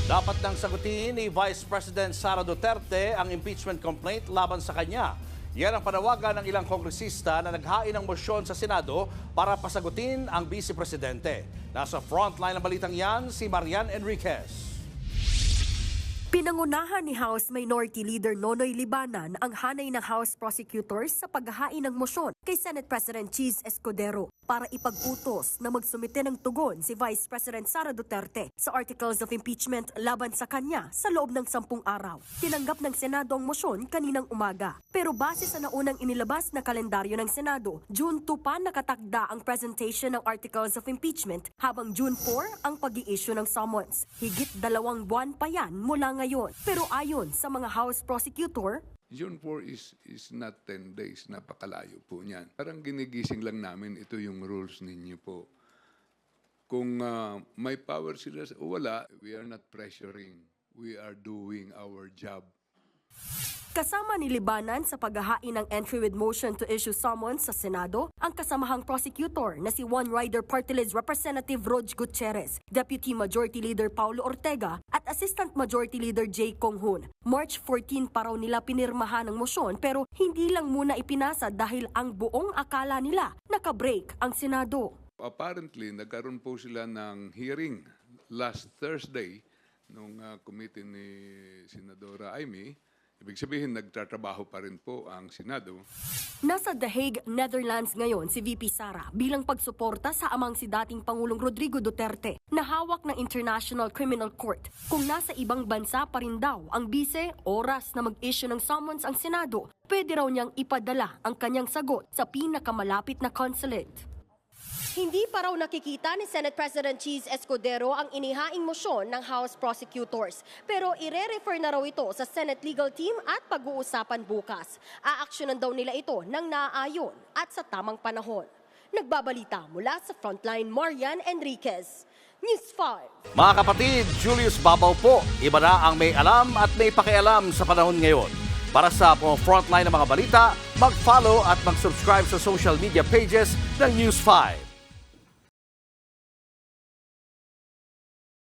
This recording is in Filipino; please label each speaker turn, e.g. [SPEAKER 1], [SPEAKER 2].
[SPEAKER 1] Dapat nang sagutin ni Vice President Sara Duterte ang impeachment complaint laban sa kanya. Yan ang panawagan ng ilang kongresista na naghain ng motion sa Senado para pasagutin ang Vice Presidente. Nasa frontline ng balitang yan si Marian Enriquez.
[SPEAKER 2] Pinangunahan ni House Minority Leader Nonoy Libanan ang hanay ng House Prosecutors sa paghahain ng mosyon kay Senate President Cheese Escudero para ipag-utos na magsumite ng tugon si Vice President Sara Duterte sa Articles of Impeachment laban sa kanya sa loob ng 10 araw. Tinanggap ng Senado ang mosyon kaninang umaga. Pero base sa naunang inilabas na kalendaryo ng Senado, June 2 pa nakatakda ang presentation ng Articles of Impeachment habang June 4 ang pag-i-issue ng summons. Higit 2 buwan pa yan mula ngayon. Pero ayon sa mga House Prosecutor,
[SPEAKER 3] June 4 is not 10 days. Napakalayo po niyan. Parang ginigising lang namin, ito yung rules ninyo po. Kung may power sila o wala, we are not pressuring. We are doing our job.
[SPEAKER 2] kasama ni Libanan sa paghahain ng entry with motion to issue summons sa Senado, ang kasamahang prosecutor na si One Rider Party List Representative Rog Gutierrez, Deputy Majority Leader Paulo Ortega at Assistant Majority Leader Jay Conghun. March 14 pa raw nila pinirmahan ng mosyon pero hindi lang muna ipinasa dahil ang buong akala nila nakabreak ang Senado.
[SPEAKER 3] Apparently, nagkaroon po sila ng hearing last Thursday nung committee ni Senadora Amy. Ibig sabihin, nagtatrabaho pa rin po ang Senado.
[SPEAKER 2] Nasa The Hague, Netherlands ngayon si VP Sara bilang pagsuporta sa amang si dating Pangulong Rodrigo Duterte na hawak ng International Criminal Court. Kung nasa ibang bansa pa rin daw ang bise, oras na mag-issue ng summons ang Senado, pwede raw niyang ipadala ang kanyang sagot sa pinakamalapit na consulate. Hindi pa raw nakikita ni Senate President Cheese Escudero ang inihaing mosyon ng House Prosecutors. Pero ire-refer na raw ito sa Senate Legal Team at pag-uusapan bukas. Aaksyonan daw nila ito ng naaayon at sa tamang panahon. Nagbabalita mula sa Frontline, Marian Enriquez, News 5.
[SPEAKER 1] Mga kapatid, Julius Babaw po. Iba na ang may alam at may pakialam sa panahon ngayon. Para sa frontline ng mga balita, mag-follow at mag-subscribe sa social media pages ng News 5.